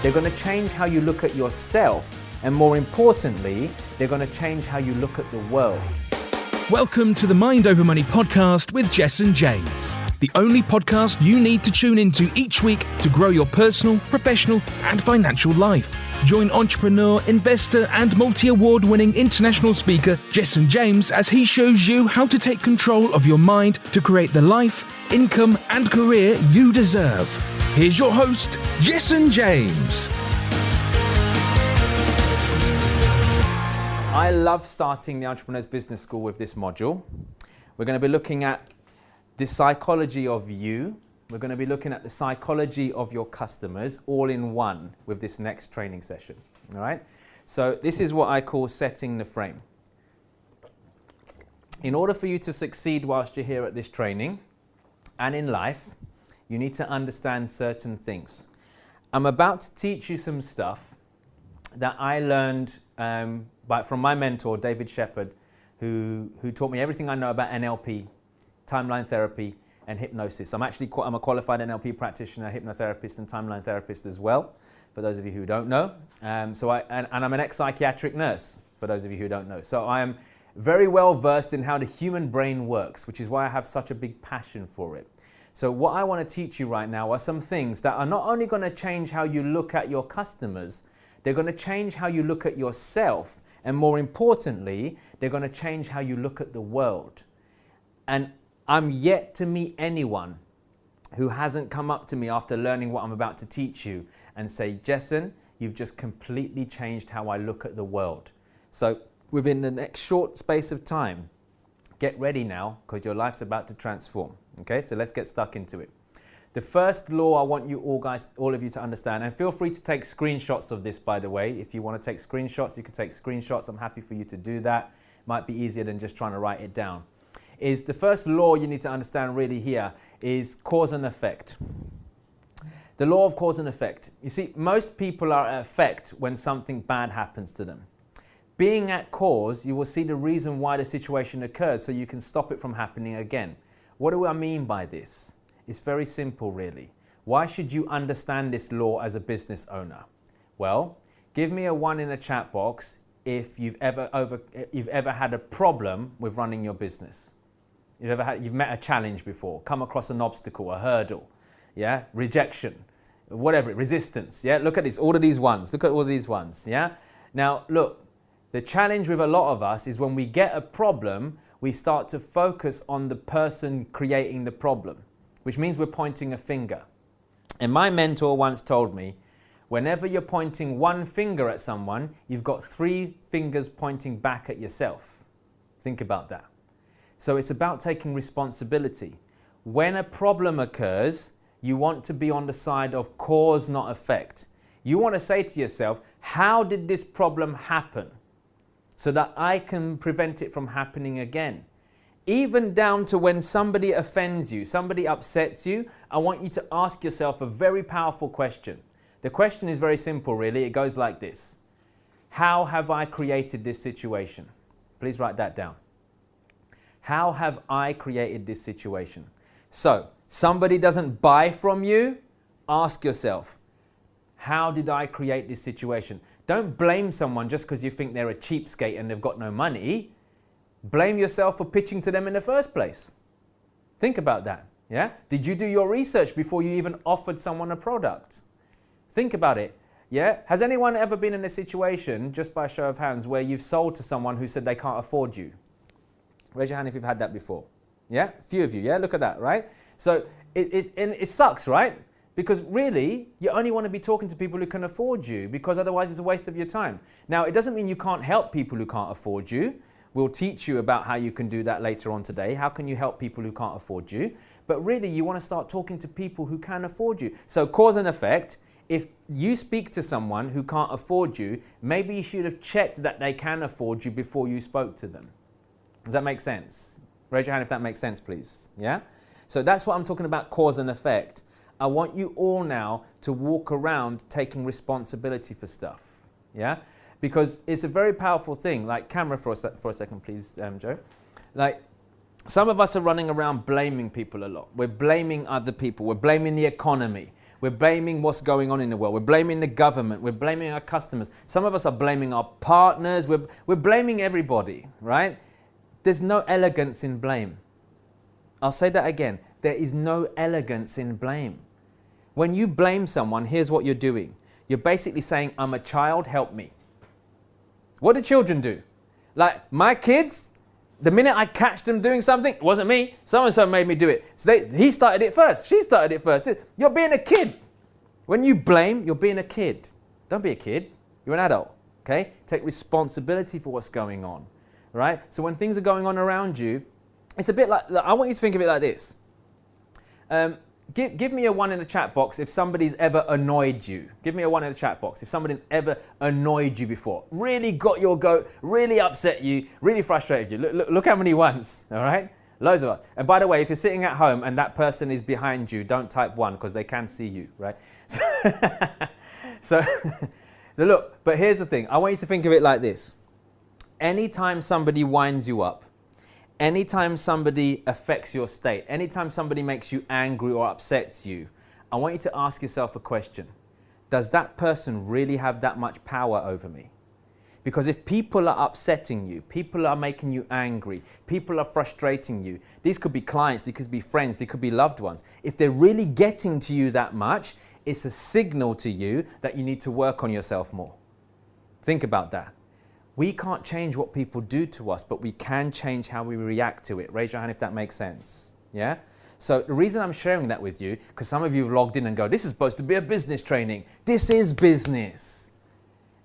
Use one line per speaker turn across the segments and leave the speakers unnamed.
They're going to change how you look at yourself. And more importantly, they're going to change how you look at the world.
Welcome to the Mind Over Money podcast with Jessen James, the only podcast you need to tune into each week to grow your personal, professional, and financial life. Join entrepreneur, investor, and multi-award-winning international speaker Jessen James as he shows you how to take control of your mind to create the life, income, and career you deserve. Here's your host, Jessen James.
I love starting the Entrepreneur's Business School with this module. We're going to be looking at the psychology of you. We're going to be looking at the psychology of your customers all in one with this next training session. All right? So this is what I call setting the frame. In order for you to succeed whilst you're here at this training and in life, you need to understand certain things. I'm about to teach you some stuff that I learned from my mentor, David Shepherd, who taught me everything I know about NLP, timeline therapy, and hypnosis. I'm a qualified NLP practitioner, hypnotherapist, and timeline therapist as well, for those of you who don't know. And I'm an ex-psychiatric nurse, for those of you who don't know. So I am very well versed in how the human brain works, which is why I have such a big passion for it. So what I want to teach you right now are some things that are not only going to change how you look at your customers, they're going to change how you look at yourself. And more importantly, they're going to change how you look at the world. And I'm yet to meet anyone who hasn't come up to me after learning what I'm about to teach you and say, Jessen, you've just completely changed how I look at the world. So within the next short space of time, get ready now because your life's about to transform. Okay, so let's get stuck into it. The first law I want you all of you to understand, and feel free to take screenshots of this, by the way. If you want to take screenshots, you can take screenshots. I'm happy for you to do that. Might be easier than just trying to write it down. Is the first law you need to understand really here is cause and effect. The law of cause and effect. You see, most people are at effect when something bad happens to them. Being at cause, you will see the reason why the situation occurs so you can stop it from happening again. What do I mean by this? It's very simple, really. Why should you understand this law as a business owner? Well, give me a 1 in the chat box if you've ever had a problem with running your business. You've met a challenge before, come across an obstacle, a hurdle, yeah, rejection, whatever, resistance, yeah. Look at this, all of these ones. Look at all of these ones, yeah. Now, look, the challenge with a lot of us is when we get a problem, we start to focus on the person creating the problem, which means we're pointing a finger. And my mentor once told me, whenever you're pointing one finger at someone, you've got 3 fingers pointing back at yourself. Think about that. So it's about taking responsibility. When a problem occurs, you want to be on the side of cause, not effect. You want to say to yourself, how did this problem happen? So that I can prevent it from happening again. Even down to when somebody offends you, somebody upsets you, I want you to ask yourself a very powerful question. The question is very simple, really. It goes like this. How have I created this situation? Please write that down. How have I created this situation? So, somebody doesn't buy from you, ask yourself, how did I create this situation? Don't blame someone just because you think they're a cheapskate and they've got no money. Blame yourself for pitching to them in the first place. Think about that, yeah? Did you do your research before you even offered someone a product? Think about it, yeah? Has anyone ever been in a situation, just by a show of hands, where you've sold to someone who said they can't afford you? Raise your hand if you've had that before. Yeah, a few of you, yeah? Look at that, right? So it sucks, right? Because really, you only want to be talking to people who can afford you, because otherwise it's a waste of your time. Now, it doesn't mean you can't help people who can't afford you. We'll teach you about how you can do that later on today. How can you help people who can't afford you? But really, you want to start talking to people who can afford you. So cause and effect, if you speak to someone who can't afford you, maybe you should have checked that they can afford you before you spoke to them. Does that make sense? Raise your hand if that makes sense, please. Yeah? So that's what I'm talking about, cause and effect. I want you all now to walk around taking responsibility for stuff. Yeah? Because it's a very powerful thing. Like, camera for a second, please, Joe. Like, some of us are running around blaming people a lot. We're blaming other people. We're blaming the economy. We're blaming what's going on in the world. We're blaming the government. We're blaming our customers. Some of us are blaming our partners. We're blaming everybody, right? There's no elegance in blame. I'll say that again. There is no elegance in blame. When you blame someone, here's what you're doing. You're basically saying, I'm a child, help me. What do children do? Like my kids, the minute I catch them doing something, it wasn't me, so-and-so made me do it. So he started it first, she started it first. You're being a kid. When you blame, you're being a kid. Don't be a kid, you're an adult, okay? Take responsibility for what's going on, right? So when things are going on around you, it's a bit like, I want you to think of it like this. Give me a 1 in the chat box if somebody's ever annoyed you. Give me a 1 in the chat box if somebody's ever annoyed you before. Really got your goat, really upset you, really frustrated you. Look how many ones, all right? Loads of us. And by the way, if you're sitting at home and that person is behind you, don't type 1 because they can see you, right? So look, but here's the thing. I want you to think of it like this. Anytime somebody winds you up, anytime somebody affects your state, anytime somebody makes you angry or upsets you, I want you to ask yourself a question. Does that person really have that much power over me? Because if people are upsetting you, people are making you angry, people are frustrating you, these could be clients, they could be friends, they could be loved ones. If they're really getting to you that much, it's a signal to you that you need to work on yourself more. Think about that. We can't change what people do to us, but we can change how we react to it. Raise your hand if that makes sense. Yeah? So the reason I'm sharing that with you, because some of you have logged in and go, this is supposed to be a business training. This is business.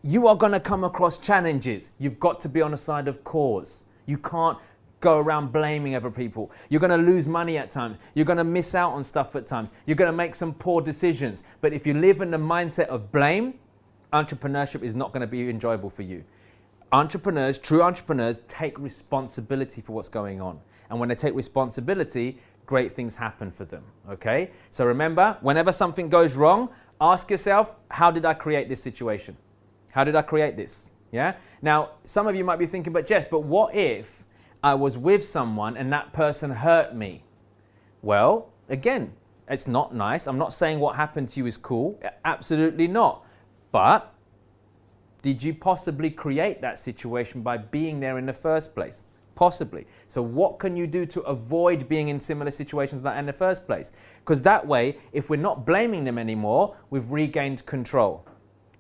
You are going to come across challenges. You've got to be on the side of cause. You can't go around blaming other people. You're going to lose money at times. You're going to miss out on stuff at times. You're going to make some poor decisions. But if you live in the mindset of blame, entrepreneurship is not going to be enjoyable for you. Entrepreneurs, true entrepreneurs, take responsibility for what's going on. And when they take responsibility, great things happen for them, okay? So remember, whenever something goes wrong, ask yourself, how did I create this situation? How did I create this? Yeah? Now, some of you might be thinking, but Jess, but what if I was with someone and that person hurt me? Well, again, it's not nice. I'm not saying what happened to you is cool. Absolutely not. But did you possibly create that situation by being there in the first place? Possibly. So what can you do to avoid being in similar situations like that in the first place? Because that way, if we're not blaming them anymore, we've regained control.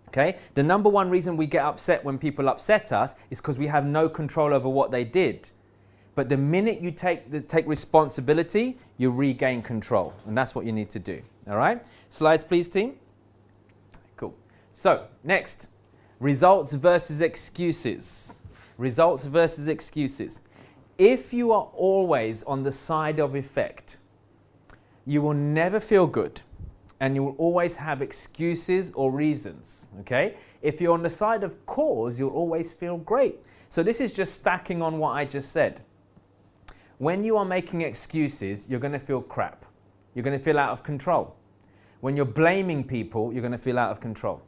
Okay? The number one reason we get upset when people upset us is because we have no control over what they did. But the minute you take responsibility, you regain control. And that's what you need to do. All right? Slides, please, team. Cool. So, next. Results versus excuses. Results versus excuses. If you are always on the side of effect, you will never feel good and you will always have excuses or reasons, okay? If you're on the side of cause, you'll always feel great. So this is just stacking on what I just said. When you are making excuses, you're going to feel crap. You're going to feel out of control. When you're blaming people, you're going to feel out of control.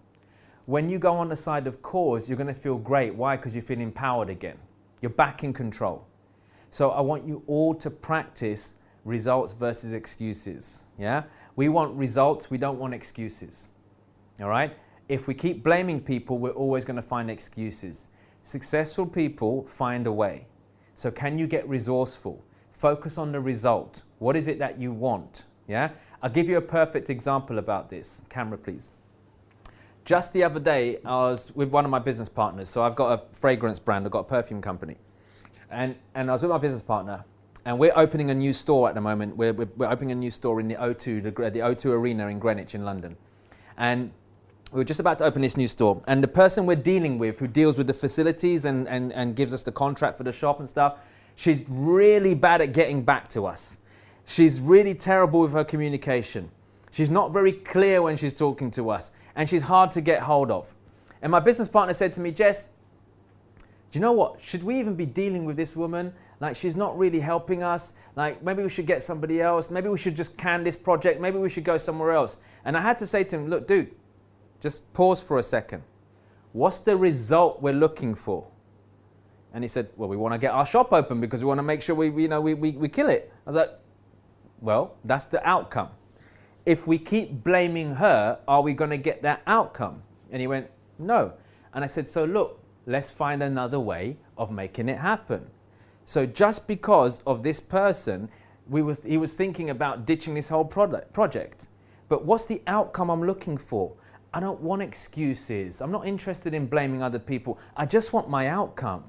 When you go on the side of cause, you're going to feel great. Why? Because you feel empowered again. You're back in control. So I want you all to practice results versus excuses. Yeah? We want results. We don't want excuses. All right? If we keep blaming people, we're always going to find excuses. Successful people find a way. So can you get resourceful? Focus on the result. What is it that you want? Yeah? I'll give you a perfect example about this. Camera, please. Just the other day, I was with one of my business partners. So I've got a fragrance brand, I've got a perfume company. And I was with my business partner, and we're opening a new store at the moment. We're opening a new store in the O2, the O2 Arena in Greenwich in London. And we were just about to open this new store. And the person we're dealing with, who deals with the facilities and gives us the contract for the shop and stuff, she's really bad at getting back to us. She's really terrible with her communication. She's not very clear when she's talking to us, and she's hard to get hold of. And my business partner said to me, Jess, do you know what? Should we even be dealing with this woman? Like, she's not really helping us. Like, maybe we should get somebody else. Maybe we should just can this project. Maybe we should go somewhere else. And I had to say to him, look, dude, just pause for a second. What's the result we're looking for? And he said, well, we want to get our shop open because we want to make sure we kill it. I was like, well, that's the outcome. If we keep blaming her, are we going to get that outcome? And he went, no. And I said, so look, let's find another way of making it happen. So just because of this person, he was thinking about ditching this whole project. But what's the outcome I'm looking for? I don't want excuses. I'm not interested in blaming other people. I just want my outcome.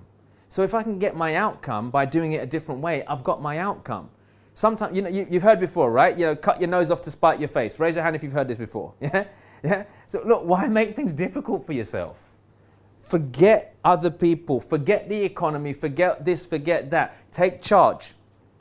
So if I can get my outcome by doing it a different way, I've got my outcome. Sometimes, you've heard before, right? Cut your nose off to spite your face. Raise your hand if you've heard this before. Yeah? Yeah? So look, why make things difficult for yourself? Forget other people. Forget the economy. Forget this, forget that. Take charge.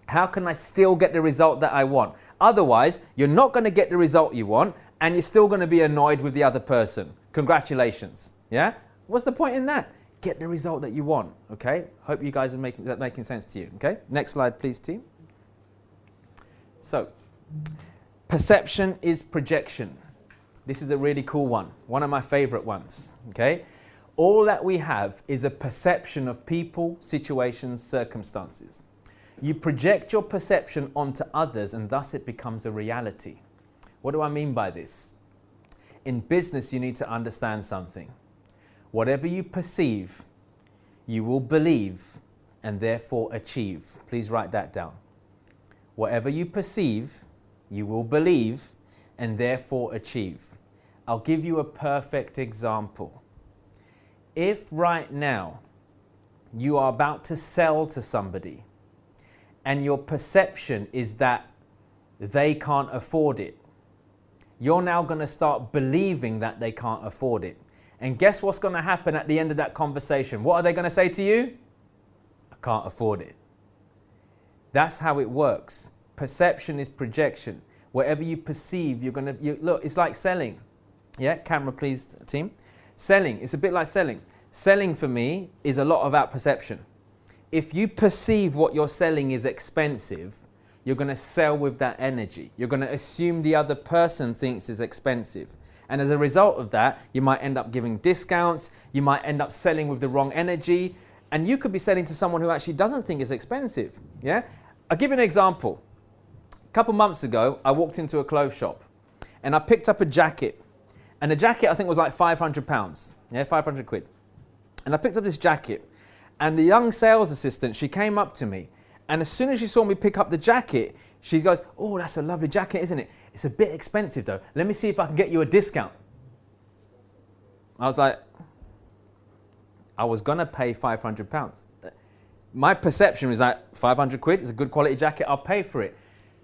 How can I still get the result that I want? Otherwise, you're not going to get the result you want, and you're still going to be annoyed with the other person. Congratulations. Yeah? What's the point in that? Get the result that you want. Okay? Hope you guys are making sense to you. Okay? Next slide, please, team. So, perception is projection. This is a really cool one of my favorite ones. Okay? All that we have is a perception of people, situations, circumstances. You project your perception onto others, and thus it becomes a reality. What do I mean by this? In business, you need to understand something. Whatever you perceive, you will believe and therefore achieve. Please write that down. Whatever you perceive, you will believe and therefore achieve. I'll give you a perfect example. If right now you are about to sell to somebody and your perception is that they can't afford it, you're now going to start believing that they can't afford it. And guess what's going to happen at the end of that conversation? What are they going to say to you? I can't afford it. That's how it works. Perception is projection. Whatever you perceive, you're going to... Look, it's like selling. Yeah, camera please, team. Selling, it's a bit like selling. Selling for me is a lot about perception. If you perceive what you're selling is expensive, you're going to sell with that energy. You're going to assume the other person thinks it's expensive. And as a result of that, you might end up giving discounts. You might end up selling with the wrong energy. And you could be selling to someone who actually doesn't think it's expensive. Yeah? I'll give you an example. A couple months ago, I walked into a clothes shop and I picked up a jacket. And the jacket, I think, was like £500. Yeah, 500 quid. And I picked up this jacket. And the young sales assistant, she came up to me. And as soon as she saw me pick up the jacket, she goes, oh, that's a lovely jacket, isn't it? It's a bit expensive, though. Let me see if I can get you a discount. I was like, I was going to pay £500. My perception was like, 500 quid, it's a good quality jacket, I'll pay for it.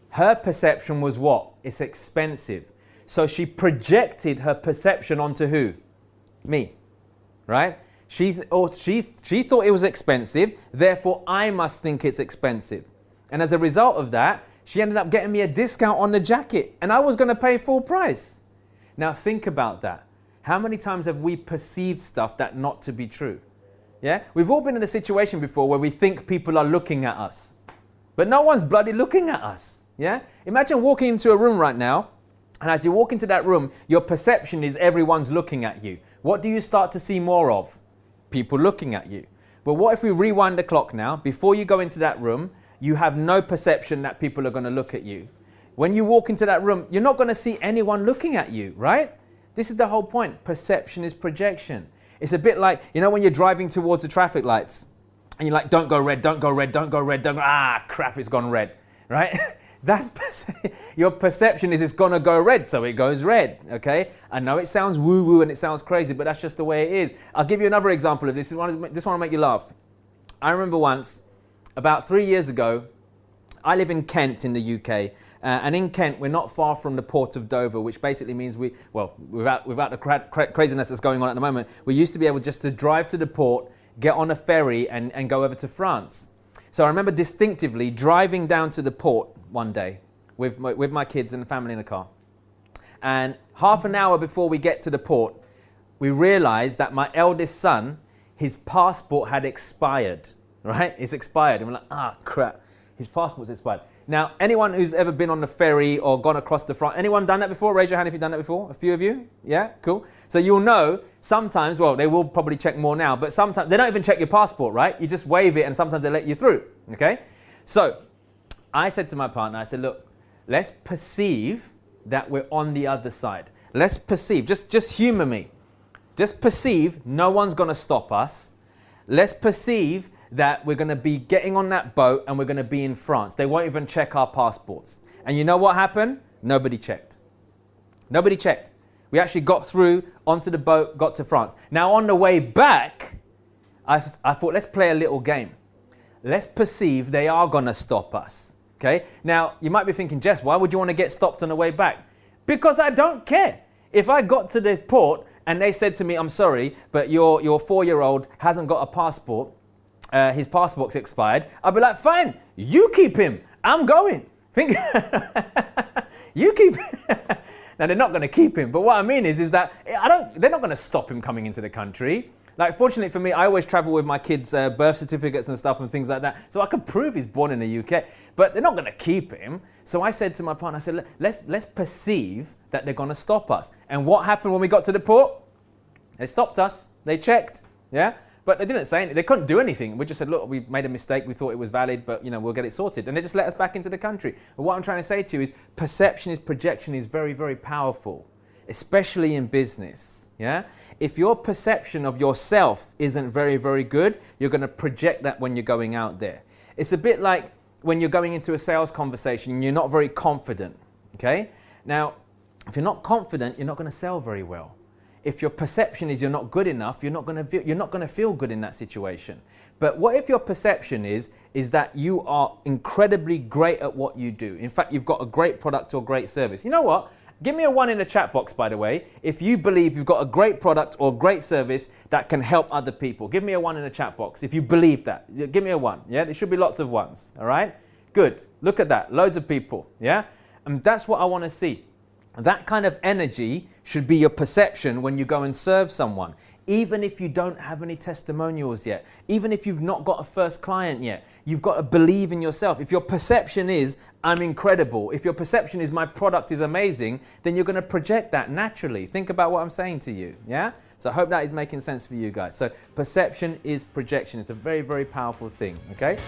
Her perception was what? It's expensive. So she projected her perception onto who? Me, right? She thought it was expensive, therefore I must think it's expensive. And as a result of that, she ended up getting me a discount on the jacket, and I was going to pay full price. Now think about that. How many times have we perceived stuff that not to be true? Yeah? We've all been in a situation before where we think people are looking at us, but no one's bloody looking at us. Yeah? Imagine walking into a room right now, and as you walk into that room, your perception is everyone's looking at you. What do you start to see more of? People looking at you. But what if we rewind the clock now? Before you go into that room, you have no perception that people are going to look at you. When you walk into that room, you're not going to see anyone looking at you, right? This is the whole point. Perception is projection. It's a bit like, when you're driving towards the traffic lights and you're like, don't go red, don't go red, don't go red, don't go, crap, it's gone red, right? Your perception is it's going to go red, so it goes red, okay? I know it sounds woo-woo and it sounds crazy, but that's just the way it is. I'll give you another example of this. This one will make you laugh. I remember once, about 3 years ago, I live in Kent in the UK, and in Kent, we're not far from the port of Dover, which basically means without the craziness that's going on at the moment, we used to be able just to drive to the port, get on a ferry and go over to France. So I remember distinctively driving down to the port one day with my kids and the family in the car. And half an hour before we get to the port, we realized that my eldest son, his passport had expired, right? It's expired. And we're like, crap, his passport's expired. Now, anyone who's ever been on the ferry or gone across the front, anyone done that before? Raise your hand if you've done that before. A few of you? Yeah, cool. So you'll know sometimes, well, they will probably check more now, but sometimes they don't even check your passport, right? You just wave it and sometimes they let you through, okay? So I said to my partner, I said, look, let's perceive that we're on the other side. Let's perceive, just humor me. Just perceive no one's going to stop us. Let's perceive that we're going to be getting on that boat and we're going to be in France. They won't even check our passports. And you know what happened? Nobody checked. Nobody checked. We actually got through onto the boat, got to France. Now on the way back, I thought, let's play a little game. Let's perceive they are going to stop us. Okay? Now you might be thinking, Jess, why would you want to get stopped on the way back? Because I don't care. If I got to the port and they said to me, I'm sorry, but your 4-year-old hasn't got a passport, his passport's expired, I'll be like, fine, you keep him. I'm going. You keep him. Now, they're not going to keep him. But what I mean is that they're not going to stop him coming into the country. Like, fortunately for me, I always travel with my kids' birth certificates and stuff and things like that. So I could prove he's born in the UK. But they're not going to keep him. So I said to my partner, I said, let's perceive that they're going to stop us. And what happened when we got to the port? They stopped us. They checked. Yeah? But they didn't say anything. They couldn't do anything. We just said, look, we made a mistake. We thought it was valid, but we'll get it sorted. And they just let us back into the country. But what I'm trying to say to you is projection is very, very powerful, especially in business. Yeah? If your perception of yourself isn't very, very good, you're going to project that when you're going out there. It's a bit like when you're going into a sales conversation and you're not very confident. Okay? Now, if you're not confident, you're not going to sell very well. If your perception is you're not good enough, you're not going to feel good in that situation. But what if your perception is that you are incredibly great at what you do? In fact, you've got a great product or great service. You know what? Give me a 1 in the chat box, by the way, if you believe you've got a great product or great service that can help other people. Give me a 1 in the chat box if you believe that. Give me a 1. Yeah, there should be lots of 1s. All right? Good. Look at that. Loads of people. Yeah? And that's what I want to see. That kind of energy should be your perception when you go and serve someone. Even if you don't have any testimonials yet, even if you've not got a first client yet, you've got to believe in yourself. If your perception is, I'm incredible, if your perception is, my product is amazing, then you're going to project that naturally. Think about what I'm saying to you, yeah? So I hope that is making sense for you guys. So perception is projection. It's a very, very powerful thing, okay?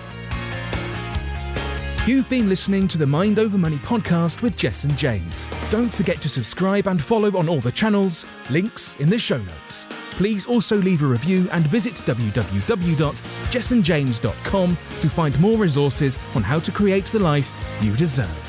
You've been listening to the Mind Over Money podcast with Jessen James. Don't forget to subscribe and follow on all the channels, links in the show notes. Please also leave a review and visit www.jessenjames.com to find more resources on how to create the life you deserve.